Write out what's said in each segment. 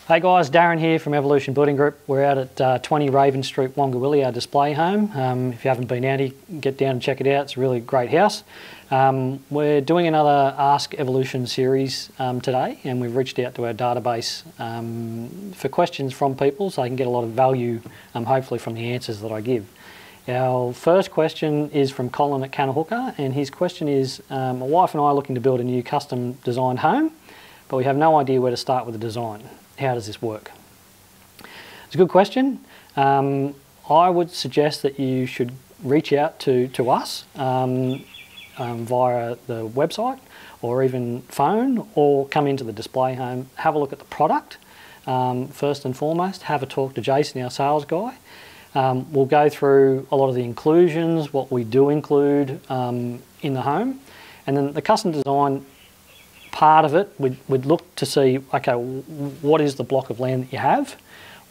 Hey guys, Darren here from Evolution Building Group. We're out at 20 Raven Street, Wongawilli, our display home. If you haven't been out here, get down and check it out. It's a really great house. We're doing another Ask Evolution series today, and we've reached out to our database for questions from people so they can get a lot of value, hopefully, from the answers that I give. Our first question is from Colin at Kanahooka, and his question is, my wife and I are looking to build a new custom designed home, but we have no idea where to start with the design. How does this work? It's a good question. I would suggest that you should reach out to us via the website or even phone, or come into the display home, have a look at the product first and foremost, have a talk to Jason, our sales guy. We'll go through a lot of the inclusions, what we do include in the home, and then the custom design part of it, we'd look to see, okay, what is the block of land that you have?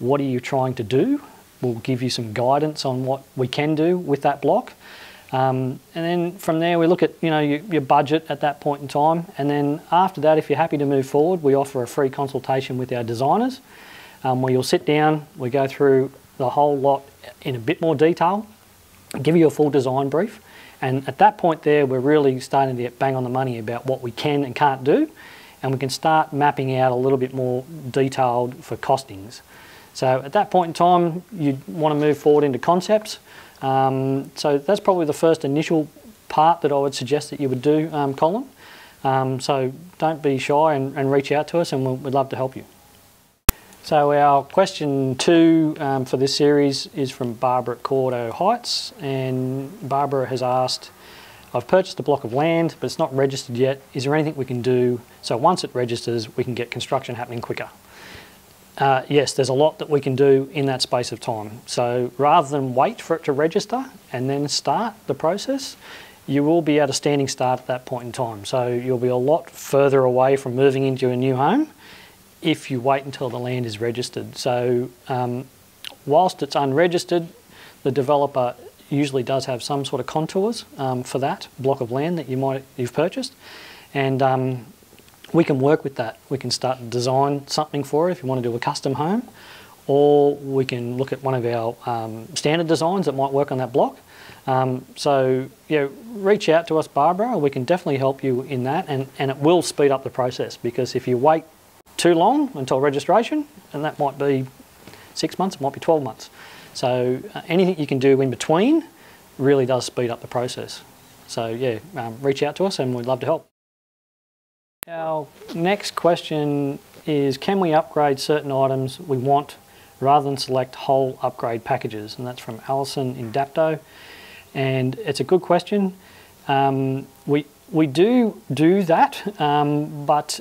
What are you trying to do? We'll give you some guidance on what we can do with that block. And then from there, we look at your budget at that point in time. And then after that, if you're happy to move forward, we offer a free consultation with our designers, where you'll sit down, we go through the whole lot in a bit more detail, give you a full design brief. And at that point there, we're really starting to get bang on the money about what we can and can't do, and we can start mapping out a little bit more detailed for costings. So at that point in time, you want to move forward into concepts. So that's probably the first initial part that I would suggest that you would do, Colin. So don't be shy and reach out to us, and we'd love to help you. So our question 2 for this series is from Barbara at Cordo Heights, and Barbara has asked, I've purchased a block of land but it's not registered yet. Is there anything we can do so once it registers we can get construction happening quicker? Yes, there's a lot that we can do in that space of time. So rather than wait for it to register and then start the process, you will be at a standing start at that point in time. So you'll be a lot further away from moving into a new home if you wait until the land is registered. So whilst it's unregistered, the developer usually does have some sort of contours for that block of land that you've purchased, and we can work with that. We can start to design something for it if you want to do a custom home, or we can look at one of our standard designs that might work on that block. So reach out to us, Barbara. We can definitely help you in that, and it will speed up the process, because if you wait too long until registration, and that might be 6 months, it might be 12 months. So anything you can do in between really does speed up the process. So yeah, reach out to us and we'd love to help. Our next question is, can we upgrade certain items we want rather than select whole upgrade packages? And that's from Alison in Dapto. And it's a good question. We do that, but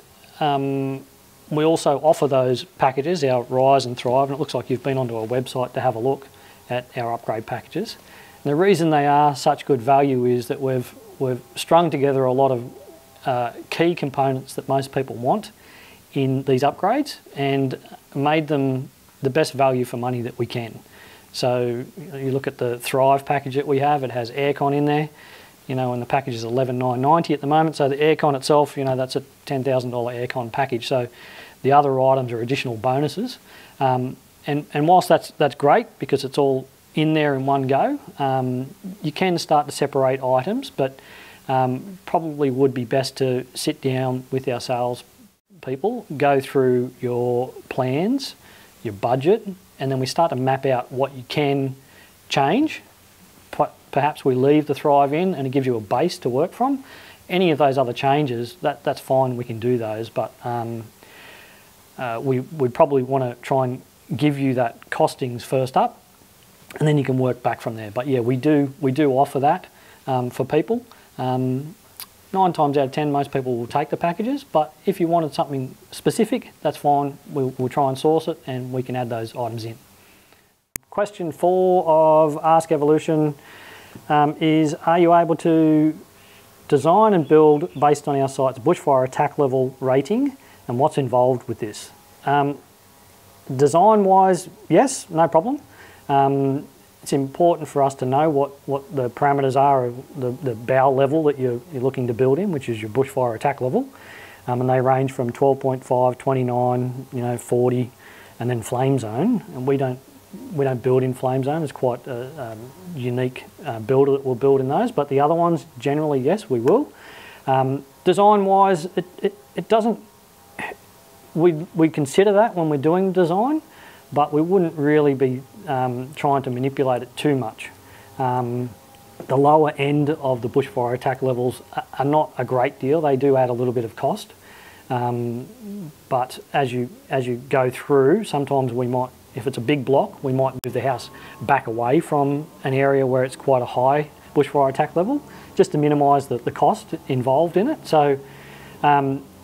we also offer those packages, our Rise and Thrive, and it looks like you've been onto our website to have a look at our upgrade packages. And the reason they are such good value is that we've strung together a lot of key components that most people want in these upgrades and made them the best value for money that we can. So you look at the Thrive package that we have, it has aircon in there, and the package is $11,990 at the moment. So the aircon itself, that's a $10,000 aircon package. So the other items are additional bonuses. And whilst that's great because it's all in there in one go, you can start to separate items, but probably would be best to sit down with our sales people, go through your plans, your budget, and then we start to map out what you can change. Perhaps we leave the Thrive in and it gives you a base to work from. Any of those other changes, that's fine, we can do those, but we'd probably want to try and give you that costings first up, and then you can work back from there. But yeah, we do offer that for people. 9 times out of 10, most people will take the packages, but if you wanted something specific, that's fine. We'll try and source it and we can add those items in. Question 4 of Ask Evolution is, are you able to design and build based on our site's bushfire attack level rating, and what's involved with this? Design wise, yes, no problem. It's important for us to know what the parameters are of the bow level that you're looking to build in, which is your bushfire attack level. and they range from 12.5, 29, you know, 40, and then flame zone. And we don't build in flame zone. It's quite a unique builder that will build in those. But the other ones, generally, yes, we will. Design wise, it doesn't. We consider that when we're doing design, but we wouldn't really be trying to manipulate it too much. The lower end of the bushfire attack levels are not a great deal. They do add a little bit of cost, but as you go through, sometimes we might, if it's a big block, we might move the house back away from an area where it's quite a high bushfire attack level, just to minimise the cost involved in it. So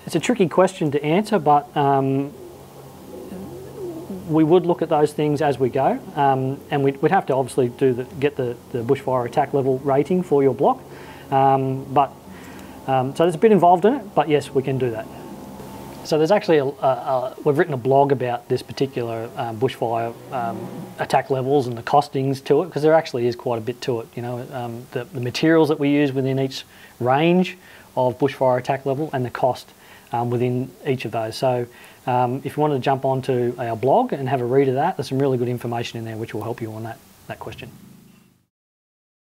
it's a tricky question to answer, but we would look at those things as we go, and we'd have to obviously get the bushfire attack level rating for your block. So there's a bit involved in it, but yes, we can do that. So there's actually we've written a blog about this particular bushfire attack levels and the costings to it, because there actually is quite a bit to it. You know, the materials that we use within each range of bushfire attack level and the cost within each of those. So if you want to jump onto our blog and have a read of that, there's some really good information in there which will help you on that question.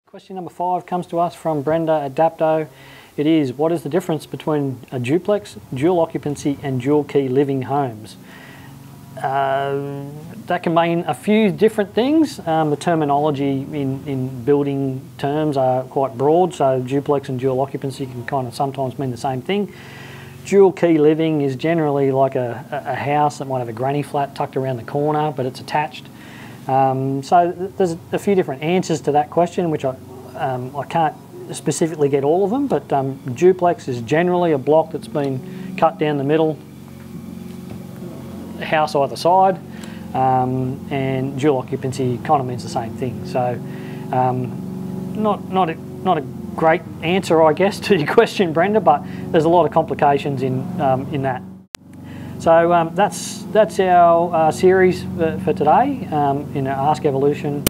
Question number 5 comes to us from Brenda at Dapto. It is, what is the difference between a duplex, dual occupancy and dual key living homes? That can mean a few different things. The terminology in building terms are quite broad, so duplex and dual occupancy can kind of sometimes mean the same thing. Dual key living is generally like a house that might have a granny flat tucked around the corner, but it's attached. So there's a few different answers to that question, which I can't specifically get all of them, but duplex is generally a block that's been cut down the middle, a house either side, and dual occupancy kind of means the same thing. So not a great answer, I guess, to your question, Brenda, but there's a lot of complications in that. So that's our series for today in our Ask Evolution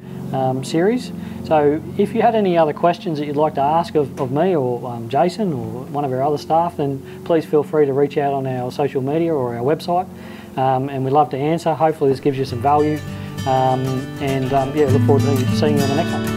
series. So if you had any other questions that you'd like to ask of me or Jason or one of our other staff, then please feel free to reach out on our social media or our website, and we'd love to answer. Hopefully this gives you some value, and yeah, look forward to seeing you on the next one.